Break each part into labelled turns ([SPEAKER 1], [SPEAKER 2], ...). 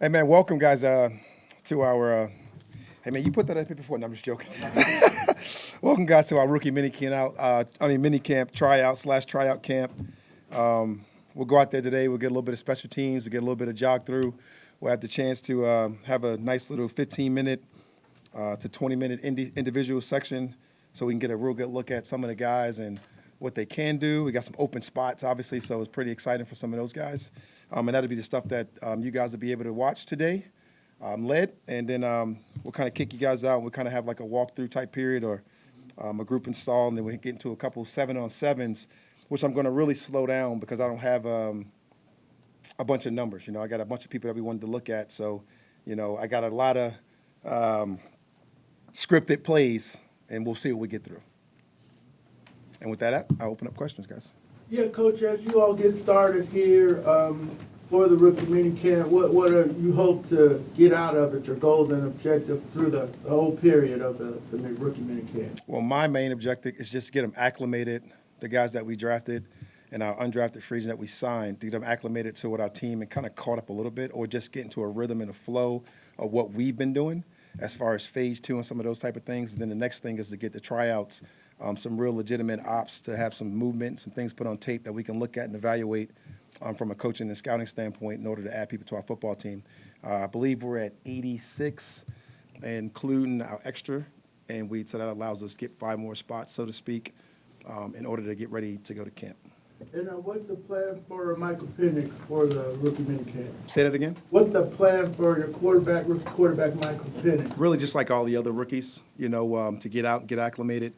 [SPEAKER 1] Hey, man, welcome, guys, to our hey, man, you put that up here before. No, I'm just joking. Welcome, guys, to our rookie minicamp tryout camp. We'll go out there today. We'll get a little bit of special teams. We'll get a little bit of jog through. We'll have the chance to have a nice little 15-minute to 20-minute individual section so we can get a real good look at some of the guys and what they can do. We got some open spots, obviously, so it's pretty exciting for some of those guys. And that'll be the stuff that you guys will be able to watch today, led. And then we'll kind of kick you guys out. And we'll kind of have like a walkthrough type period or a group install. And then we'll get into a couple 7-on-7s, which I'm going to really slow down because I don't have a bunch of numbers. I got a bunch of people that we wanted to look at. So, I got a lot of scripted plays, and we'll see what we get through. And with that, I'll open up questions, guys.
[SPEAKER 2] Yeah, Coach, as you all get started here for the rookie minicamp, what are you hope to get out of it, your goals and objectives through the whole period of the rookie minicamp?
[SPEAKER 1] Well, my main objective is just to get them acclimated, the guys that we drafted and our undrafted free agent that we signed, to get them acclimated to what our team and kind of caught up a little bit or just get into a rhythm and a flow of what we've been doing as far as phase 2 and some of those type of things. And then the next thing is to get the tryouts, some real legitimate ops, to have some movement, some things put on tape that we can look at and evaluate from a coaching and scouting standpoint in order to add people to our football team. I believe we're at 86, including our extra, so that allows us to get 5 more spots, so to speak, in order to get ready to go to camp.
[SPEAKER 2] And what's the plan for Michael Penix for the rookie minicamp?
[SPEAKER 1] Say that again?
[SPEAKER 2] What's the plan for your rookie quarterback Michael Penix?
[SPEAKER 1] Really just like all the other rookies, to get out and get acclimated.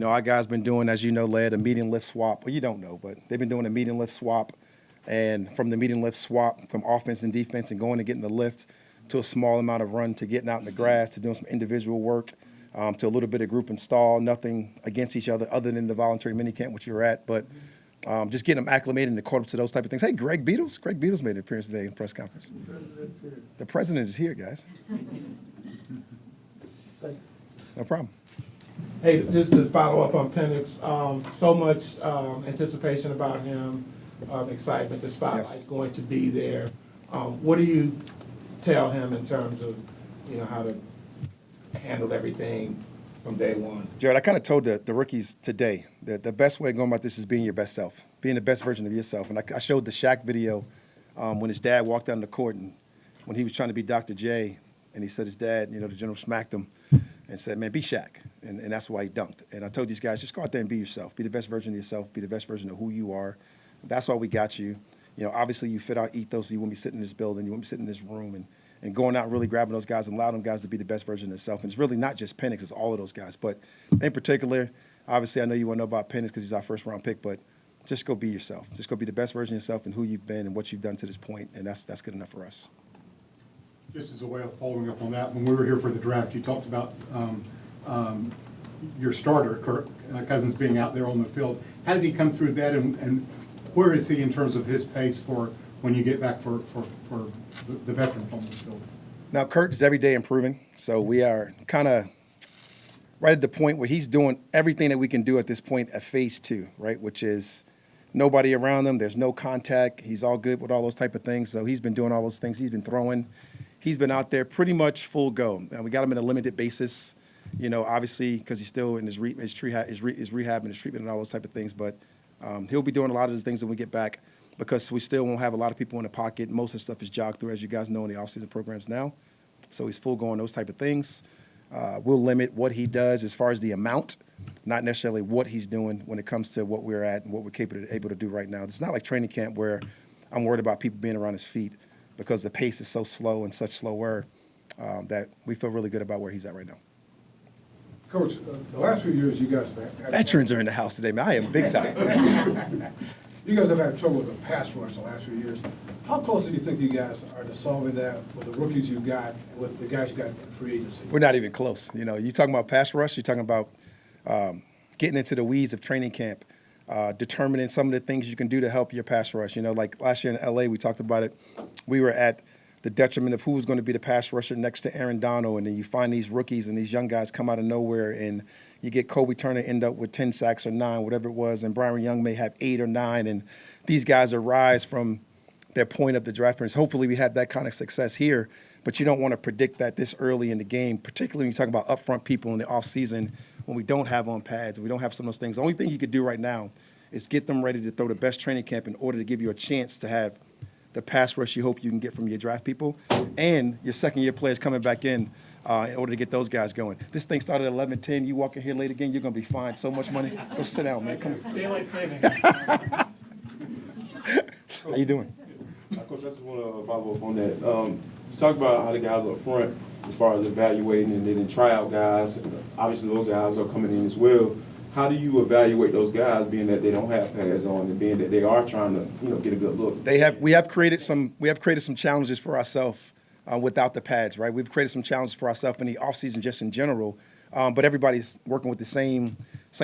[SPEAKER 1] Our guys been doing, as you know, led a medium lift swap. Well, you don't know, but they've been doing a medium lift swap. And from the medium lift swap, from offense and defense and going to getting the lift to a small amount of run to getting out in the grass to doing some individual work to a little bit of group install, nothing against each other than the voluntary minicamp, which you're at. But just getting them acclimated and caught up to those type of things. Hey, Greg Beatles made an appearance today in press conference. The president is here, guys. No problem.
[SPEAKER 3] Hey, just to follow up on Penix, so much anticipation about him, excitement. The spotlight's going to be there. What do you tell him in terms of, how to handle everything from day one?
[SPEAKER 1] Jared, I kind of told the rookies today that the best way of going about this is being your best self, being the best version of yourself. And I showed the Shaq video when his dad walked down the court and when he was trying to be Dr. J, and he said his dad, the general smacked him and said, man, be Shaq. And that's why he dunked. And I told these guys, just go out there and be yourself. Be the best version of yourself. Be the best version of who you are. That's why we got you. Obviously you fit our ethos. You won't be sitting in this building. You won't be sitting in this room and going out and really grabbing those guys and allowing them guys to be the best version of themselves. And it's really not just Penix. It's all of those guys. But in particular, obviously I know you want to know about Penix because he's our first-round pick. But just go be yourself. Just go be the best version of yourself and who you've been and what you've done to this point. And that's good enough for us.
[SPEAKER 4] Just as a way of following up on that, when we were here for the draft, you talked about your starter, Kirk Cousins, being out there on the field. How did he come through that, and where is he in terms of his pace for when you get back for the veterans on the field?
[SPEAKER 1] Now, Kirk is every day improving, so we are kind of right at the point where he's doing everything that we can do at this point at phase 2, right, which is nobody around him. There's no contact. He's all good with all those type of things, so he's been doing all those things. He's been throwing. He's been out there pretty much full go. And we got him in a limited basis, obviously because he's still in his rehab and his treatment and all those type of things. But he'll be doing a lot of the things when we get back because we still won't have a lot of people in the pocket. Most of the stuff is jogged through, as you guys know, in the offseason programs now. So he's full go on those type of things. We'll limit what he does as far as the amount, not necessarily what he's doing when it comes to what we're at and what we're able to do right now. It's not like training camp where I'm worried about people being around his feet because the pace is so slow and such slower that we feel really good about where he's at right now.
[SPEAKER 5] Coach, the last few years you guys have had
[SPEAKER 1] Veterans are in the house today, man. I am big time.
[SPEAKER 5] You guys have had trouble with the pass rush the last few years. How close do you think you guys are to solving that with the rookies you got and with the guys you got in free agency?
[SPEAKER 1] We're not even close. You talking about pass rush, you're talking about getting into the weeds of training camp, determining some of the things you can do to help your pass rush. Like last year in L.A., we talked about it. We were at the detriment of who was going to be the pass rusher next to Aaron Donald, and then you find these rookies and these young guys come out of nowhere, and you get Kobe Turner end up with 10 sacks or 9, whatever it was, and Byron Young may have 8 or 9, and these guys arise from their point of the draft parents. Hopefully we had that kind of success here, but you don't want to predict that this early in the game, particularly when you talk about upfront people in the offseason when we don't have on pads, we don't have some of those things. The only thing you could do right now is get them ready to throw the best training camp in order to give you a chance to have the pass rush you hope you can get from your draft people and your second-year players coming back in order to get those guys going. This thing started at 11:10. You walk in here late again, you're going to be fined so much money. Go sit down, man. Come on.
[SPEAKER 6] Daylight savings.
[SPEAKER 1] How you doing?
[SPEAKER 7] Coach, I just want to follow up on that. You talked about how the guys up front, as far as evaluating and then tryout guys, obviously those guys are coming in as well. How do you evaluate those guys, being that they don't have pads on and being that they are trying to, get a good look?
[SPEAKER 1] We have created some challenges for ourselves without the pads, right? We've created some challenges for ourselves in the offseason just in general, but everybody's working with the same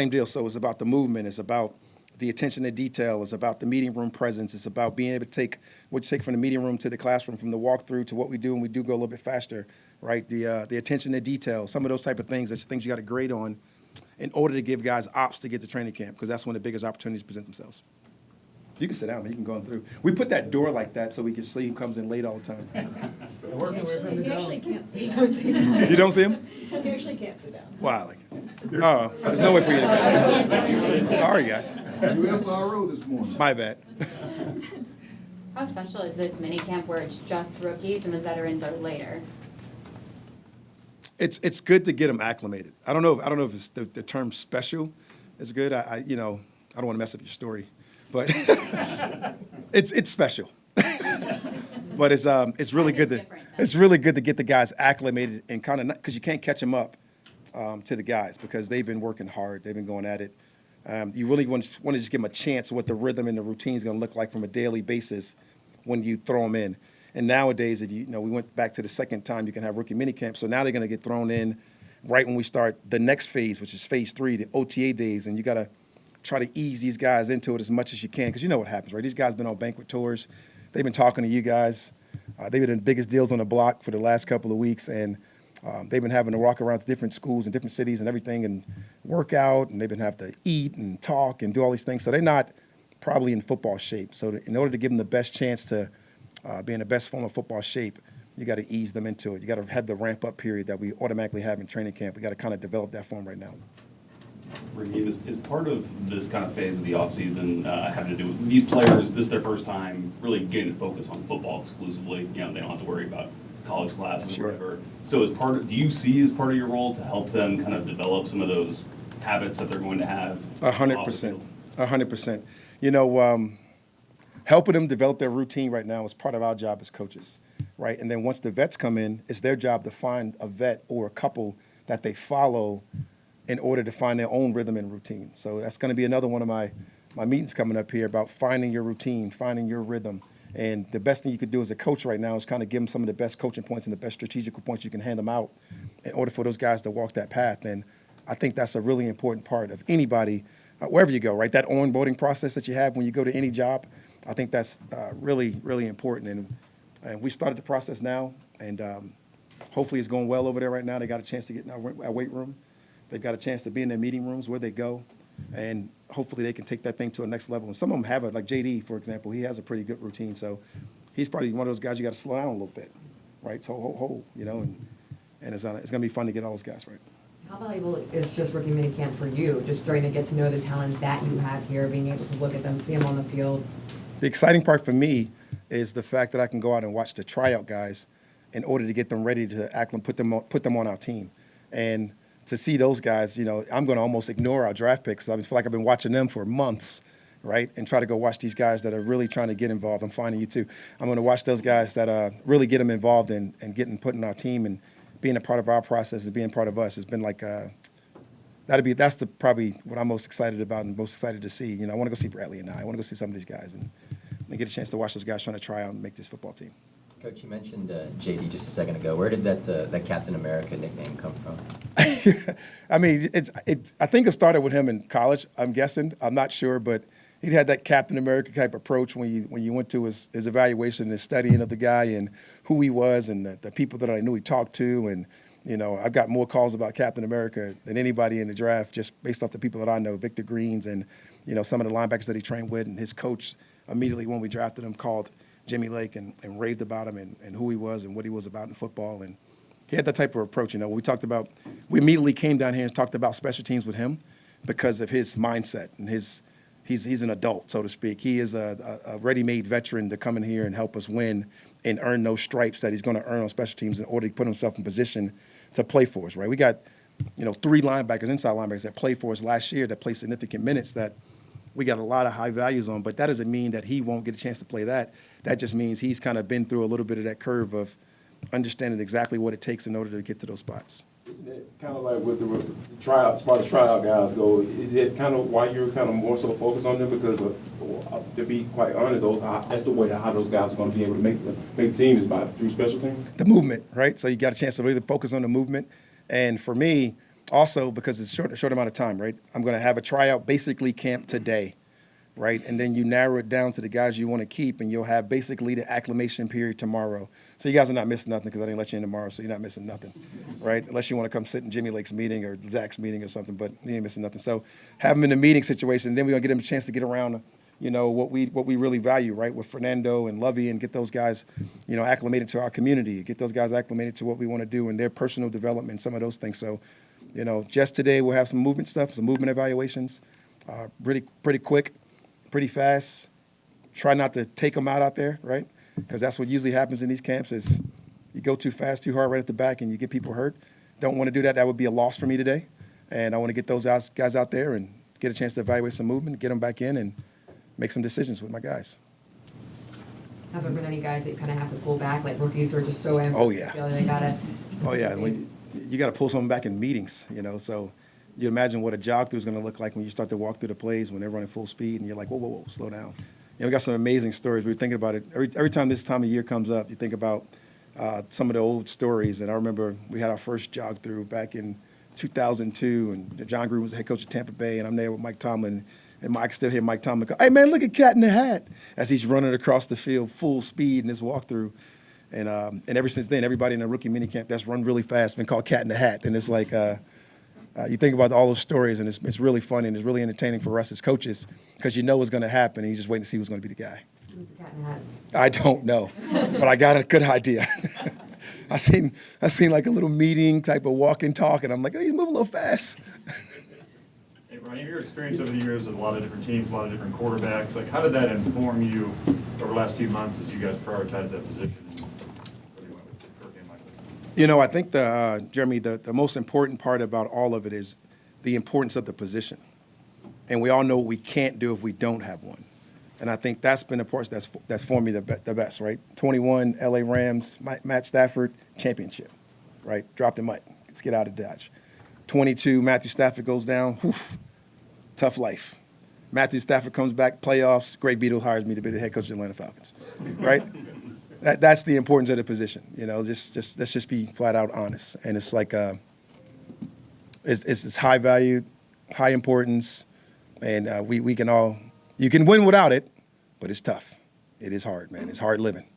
[SPEAKER 1] deal. So it's about the movement, it's about the attention to detail, it's about the meeting room presence, it's about being able to take what you take from the meeting room to the classroom, from the walkthrough to what we do, and we do go a little bit faster, right? The attention to detail, some of those type of things, that's things you got to grade on in order to give guys ops to get to training camp, because that's when the biggest opportunities present themselves. You can sit down, man. You can go on through. We put that door like that so we can see who comes in late all the time.
[SPEAKER 8] You actually can't sit down.
[SPEAKER 1] You don't see him?
[SPEAKER 8] You actually can't sit down.
[SPEAKER 1] Wow. Oh, there's no way for you to go. Sorry, guys.
[SPEAKER 9] You SRO this morning.
[SPEAKER 1] My bad.
[SPEAKER 10] How special is this minicamp where it's just rookies and the veterans are later?
[SPEAKER 1] It's good to get them acclimated. I don't know if it's the term special is good. I don't want to mess up your story, but it's special. But it's really good to get the guys acclimated and kind of, because you can't catch them up to the guys because they've been working hard. They've been going at it. You really want to just give them a chance of what the rhythm and the routine is going to look like from a daily basis when you throw them in. And nowadays, we went back to the second time you can have rookie minicamp. So now they're going to get thrown in right when we start the next phase, which is phase 3, the OTA days. And you got to try to ease these guys into it as much as you can, because you know what happens, right? These guys been on banquet tours. They've been talking to you guys. They've been the biggest deals on the block for the last couple of weeks. And they've been having to walk around to different schools and different cities and everything and work out. And they've been having to eat and talk and do all these things. So they're not probably in football shape. So in order to give them the best chance to be in the best form of football shape, you got to ease them into it. You got to have the ramp-up period that we automatically have in training camp. We got to kind of develop that form right now.
[SPEAKER 6] Raheem, is part of this kind of phase of the offseason having to do with these players, this is their first time really getting to focus on football exclusively. They don't have to worry about college classes or whatever. So do you see as part of your role to help them kind of develop some of those habits that they're going to have?
[SPEAKER 1] 100%. 100%. Helping them develop their routine right now is part of our job as coaches, right? And then once the vets come in, it's their job to find a vet or a couple that they follow in order to find their own rhythm and routine. So that's going to be another one of my meetings coming up here about finding your routine, finding your rhythm. And the best thing you could do as a coach right now is kind of give them some of the best coaching points and the best strategical points you can hand them out in order for those guys to walk that path. And I think that's a really important part of anybody, wherever you go, right? That onboarding process that you have when you go to any job, I think that's really, really important. And we started the process now, and hopefully it's going well over there right now. They got a chance to get in our weight room. They've got a chance to be in their meeting rooms where they go, and hopefully they can take that thing to a next level. And some of them have it, like JD, for example. He has a pretty good routine, so he's probably one of those guys you got to slow down a little bit, right? So, and it's going to be fun to get all those guys right.
[SPEAKER 11] How valuable is just rookie minicamp for you, just starting to get to know the talent that you have here, being able to look at them, see them on the field?
[SPEAKER 1] The exciting part for me is the fact that I can go out and watch the tryout guys in order to get them ready to act and put them on our team. And to see those guys, I'm going to almost ignore our draft picks. I feel like I've been watching them for months, right? And try to go watch these guys that are really trying to get involved. I'm finding you too. I'm going to watch those guys that really get them involved and getting put in our team and being a part of our process and being part of us. It's been like that's probably what I'm most excited about and most excited to see. I want to go see Bradley and I want to go see some of these guys and get a chance to watch those guys trying to try out and make this football team.
[SPEAKER 12] Coach, you mentioned JD just a second ago. Where did that Captain America nickname come from?
[SPEAKER 1] I mean, I think it started with him in college. I'm guessing. I'm not sure, but he had that Captain America type approach when you went to his evaluation and his studying of the guy and who he was and the people that I knew he talked to. And I've got more calls about Captain America than anybody in the draft, just based off the people that I know, Victor Greens and some of the linebackers that he trained with, and his coach immediately when we drafted him called Jimmy Lake and raved about him and who he was and what he was about in football. And he had that type of approach. We immediately came down here and talked about special teams with him because of his mindset and he's an adult, so to speak. He is a ready-made veteran to come in here and help us win and earn those stripes that he's going to earn on special teams in order to put himself in position to play for us, right? We got, 3 linebackers, inside linebackers that played for us last year that played significant minutes that we got a lot of high values on, but that doesn't mean that he won't get a chance to play that. That just means he's kind of been through a little bit of that curve of understanding exactly what it takes in order to get to those spots.
[SPEAKER 7] Isn't it kind of like with the tryout, as far as tryout guys go, is it kind of why you're kind of more so focused on them? Because to be quite honest, that's the way how those guys are going to be able to make teams is through special teams?
[SPEAKER 1] The movement, right? So you got a chance to really focus on the movement. And for me, also, because it's a short amount of time, right? I'm going to have a tryout basically camp today, right? And then you narrow it down to the guys you want to keep, and you'll have basically the acclimation period tomorrow. So you guys are not missing nothing because I didn't let you in tomorrow, so you're not missing nothing, right? Unless you want to come sit in Jimmy Lake's meeting or Zach's meeting or something, but you ain't missing nothing. So have them in the meeting situation, and then we're going to get them a chance to get around, what we really value, right, with Fernando and Lovey, and get those guys, acclimated to our community, get those guys acclimated to what we want to do and their personal development, some of those things. So, just today we'll have some movement stuff, some movement evaluations, pretty quick, pretty fast. Try not to take them out there, right? Because that's what usually happens in these camps is you go too fast, too hard right at the back, and you get people hurt. Don't want to do that. That would be a loss for me today. And I want to get those guys out there and get a chance to evaluate some movement, get them back in, and make some decisions with my guys.
[SPEAKER 11] Have there been any guys that you kind of have to pull back, like rookies who are just so amped?
[SPEAKER 1] Oh, yeah.
[SPEAKER 11] Feel they gotta.
[SPEAKER 1] Oh, yeah. You got to pull someone back in meetings, So you imagine what a jog through is going to look like when you start to walk through the plays when they're running full speed, and you're like, whoa, slow down. We got some amazing stories. We were thinking about it. Every time this time of year comes up, you think about some of the old stories. And I remember we had our first jog through back in 2002, and John Gruden was the head coach of Tampa Bay, and I'm there with Mike Tomlin. And I can still hear Mike Tomlin go, "Hey, man, look at Cat in the Hat," as he's running across the field full speed in his walkthrough. And ever since then, everybody in the rookie minicamp that's run really fast been called Cat in the Hat. And it's like you think about all those stories, and it's really funny and it's really entertaining for us as coaches because you know what's going to happen, and you just wait to see who's going to be the guy.
[SPEAKER 11] Who's the Cat in the Hat?
[SPEAKER 1] I don't know, but I got a good idea. I seen like a little meeting type of walk and talk, and I'm like, oh, he's moving a little fast.
[SPEAKER 13] Hey, Raheem, your experience over the years with a lot of different teams, a lot of different quarterbacks, like how did that inform you over the last few months as you guys prioritized that position?
[SPEAKER 1] I think Jeremy, the most important part about all of it is the importance of the position. And we all know what we can't do if we don't have one. And I think that's been the part that's formed me the best, right? 21, LA Rams, Matt Stafford, championship, right? Drop the mic. Let's get out of Dodge. 22, Matthew Stafford goes down. Whew, tough life. Matthew Stafford comes back, playoffs. Greg Beadle hires me to be the head coach of the Atlanta-Falcons, right? That's the importance of the position. Let's just be flat out honest. And it's like it's high value, high importance, and we can all. You can win without it, but it's tough. It is hard, man. It's hard living.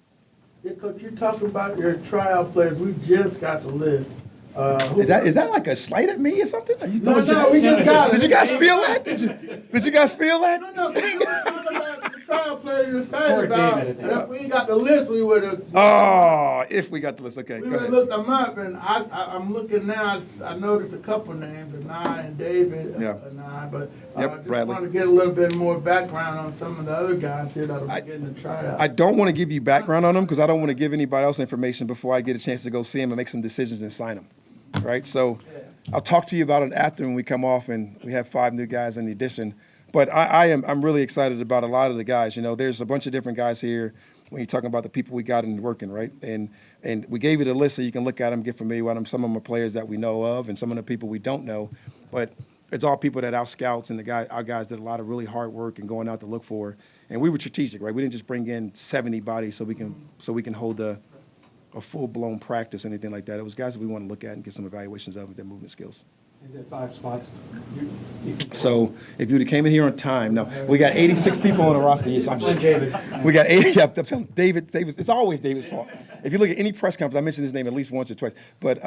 [SPEAKER 2] Yeah, Coach, you're talking about your tryout players. We just got the list.
[SPEAKER 1] Is that like a slight at me or something? Are you
[SPEAKER 2] No, we just got it.
[SPEAKER 1] Did you guys feel that? Did you guys feel that?
[SPEAKER 2] No, we were talking about the tryout players you're saying about. If we got the list, we would have.
[SPEAKER 1] Oh, if we got the list, okay.
[SPEAKER 2] We
[SPEAKER 1] Go
[SPEAKER 2] would have
[SPEAKER 1] ahead.
[SPEAKER 2] looked them up, and I'm looking now. I noticed a couple names, Anai and David.
[SPEAKER 1] Yeah.
[SPEAKER 2] Anai, but
[SPEAKER 1] Yep,
[SPEAKER 2] just
[SPEAKER 1] Bradley.
[SPEAKER 2] want to get a little bit more background on some of the other guys here that'll be getting the tryout.
[SPEAKER 1] I don't want to give you background on them because I don't want to give anybody else information before I get a chance to go see them and make some decisions and sign them, right? So I'll talk to you about it after when we come off and we have 5 new guys in addition. But I'm really excited about a lot of the guys. There's a bunch of different guys here when you're talking about the people we got in working, right? And we gave you the list so you can look at them, get familiar with them. Some of them are players that we know of and some of the people we don't know. But it's all people that our scouts and our guys did a lot of really hard work and going out to look for. And we were strategic, right? We didn't just bring in 70 bodies so we can hold a full-blown practice or anything like that. It was guys that we want to look at and get some evaluations of their movement skills.
[SPEAKER 3] Is it 5 spots?
[SPEAKER 1] So if you would have came in here on time, no, we got 86 people on the roster. I'm just kidding. We got 80. Yeah, I'm telling David, it's always David's fault. If you look at any press conference, I mentioned his name at least once or twice. But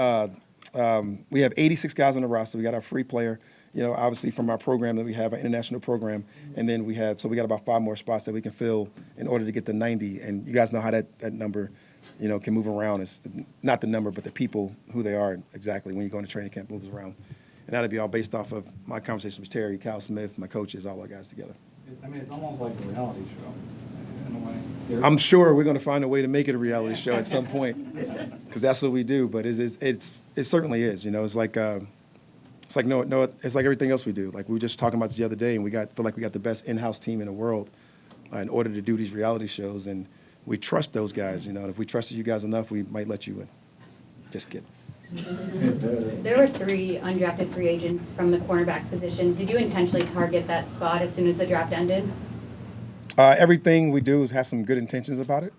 [SPEAKER 1] we have 86 guys on the roster. We got our free player, obviously from our program that we have, our international program, and then we got about 5 more spots that we can fill in order to get to 90. And you guys know how that number, can move around. It's not the number, but the people, who they are exactly when you go into training camp moves around. And that'll be all based off of my conversation with Terry, Kyle Smith, my coaches, all our guys together.
[SPEAKER 14] I mean, it's almost like a reality show in a way.
[SPEAKER 1] I'm sure we're going to find a way to make it a reality show at some point, because that's what we do. But it certainly is. It's like it's like everything else we do. Like we were just talking about this the other day, and feel like we got the best in-house team in the world in order to do these reality shows, and we trust those guys. And if we trusted you guys enough, we might let you in. Just kidding.
[SPEAKER 10] There were 3 undrafted free agents from the cornerback position. Did you intentionally target that spot as soon as the draft ended?
[SPEAKER 1] Everything we do has some good intentions about it.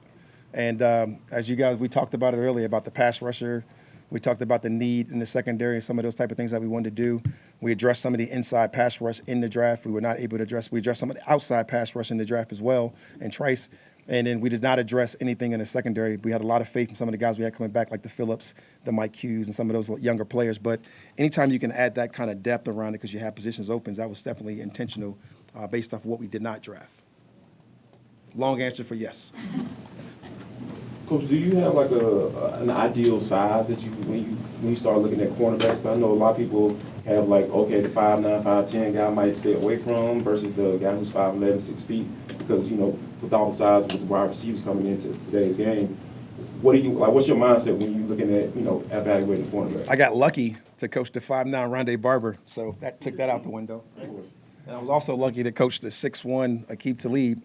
[SPEAKER 1] And as you guys, we talked about it earlier about the pass rusher. We talked about the need in the secondary and some of those type of things that we wanted to do. We addressed some of the inside pass rush in the draft. We were not able to address. We addressed some of the outside pass rush in the draft as well, and Trice. And then we did not address anything in the secondary. We had a lot of faith in some of the guys we had coming back, like the Phillips, the Mike Hughes, and some of those younger players. But anytime you can add that kind of depth around it because you have positions open, that was definitely intentional based off of what we did not draft. Long answer for yes.
[SPEAKER 7] Coach, do you have like an ideal size that when you start looking at cornerbacks? I know a lot of people have like, okay, the 5'9", 5'10" guy might stay away from versus the guy who's 5'11", 6 feet, because with all the size with the wide receivers coming into today's game. What's your mindset when you're looking at evaluating cornerbacks?
[SPEAKER 1] I got lucky to coach the 5'9" Rondé Barber, so that took that out the window. And I was also lucky to coach the 6'1" Aqib Talib,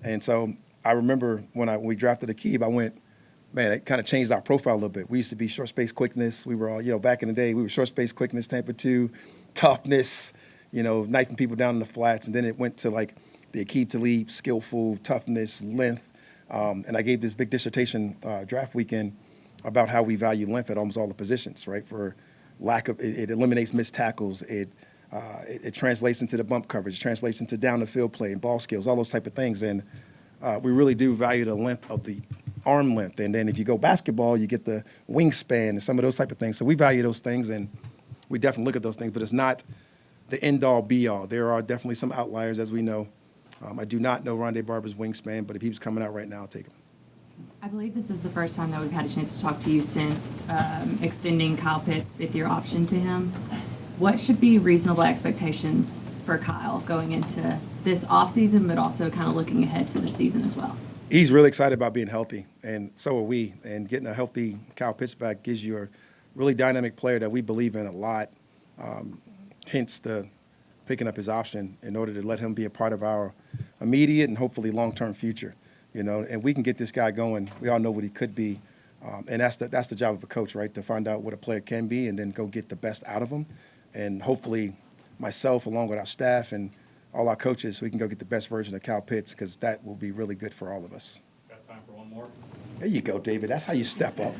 [SPEAKER 1] and so I remember when we drafted Aqib, I went, man, it kind of changed our profile a little bit. We used to be short space quickness. We were all, back in the day, we were short space quickness, Tampa 2, toughness, knifing people down in the flats. And then it went to like the Aqib Talib, skillful, toughness, length. And I gave this big dissertation draft weekend about how we value length at almost all the positions, right? For lack of, it eliminates missed tackles. It translates into the bump coverage, it translates into down the field play and ball skills, all those type of things. And we really do value the length of the arm length. And then if you go basketball, you get the wingspan and some of those type of things. So we value those things, and we definitely look at those things, but it's not the end-all, be-all. There are definitely some outliers, as we know. I do not know Rondé Barber's wingspan, but if he was coming out right now, I'll take him.
[SPEAKER 8] I believe this is the first time that we've had a chance to talk to you since extending Kyle Pitts' 5th-year option to him. What should be reasonable expectations for Kyle going into this offseason, but also kind of looking ahead to the season as well?
[SPEAKER 1] He's really excited about being healthy, and so are we. And getting a healthy Kyle Pitts back gives you a really dynamic player that we believe in a lot, hence the picking up his option in order to let him be a part of our immediate and hopefully long-term future. And we can get this guy going. We all know what he could be, and that's the job of a coach, right, to find out what a player can be and then go get the best out of him. And hopefully myself, along with our staff and all our coaches, we can go get the best version of Kyle Pitts, because that will be really good for all of us.
[SPEAKER 13] Got time for one more?
[SPEAKER 1] There you go, David. That's how you step up.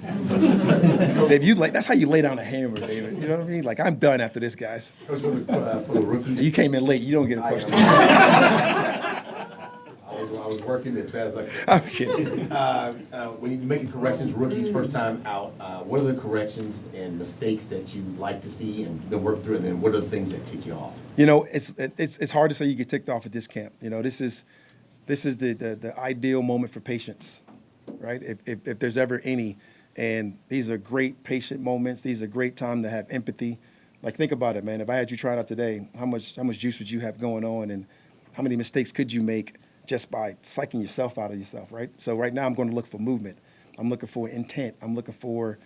[SPEAKER 1] Dave, that's how you lay down a hammer, David. You know what I mean? Like, I'm done after this, guys.
[SPEAKER 9] Coach, for the rookies.
[SPEAKER 1] You came in late. You don't get a question.
[SPEAKER 9] I was working as fast as I could.
[SPEAKER 1] I'm kidding.
[SPEAKER 9] When you're making corrections, rookies, first time out, what are the corrections and mistakes that you like to see and then work through, and then what are the things that tick you off?
[SPEAKER 1] It's hard to say you get ticked off at this camp. This is the ideal moment for patience, right? If there's ever any. And these are great patient moments. These are great time to have empathy. Like, think about it, man. If I had you trying out today, how much juice would you have going on, and how many mistakes could you make just by psyching yourself out of yourself, right? So right now I'm going to look for movement. I'm looking for intent. I'm looking for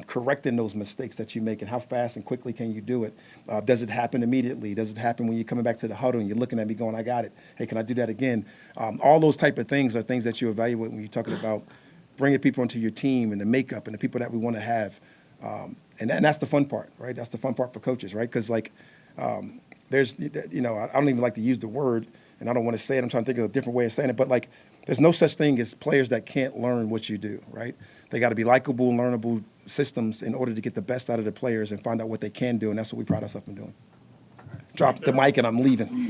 [SPEAKER 1] correcting those mistakes that you make, and how fast and quickly can you do it? Does it happen immediately? Does it happen when you're coming back to the huddle and you're looking at me going, I got it. Hey, can I do that again? All those type of things are things that you evaluate when you're talking about bringing people into your team and the makeup and the people that we want to have. And that's the fun part, right? That's the fun part for coaches, right? Because, there's, I don't even like to use the word, and I don't want to say it. I'm trying to think of a different way of saying it. But, there's no such thing as players that can't learn what you do, right? They got to be likable, learnable systems in order to get the best out of the players and find out what they can do, and that's what we pride ourselves in doing. Drop the mic, and I'm leaving.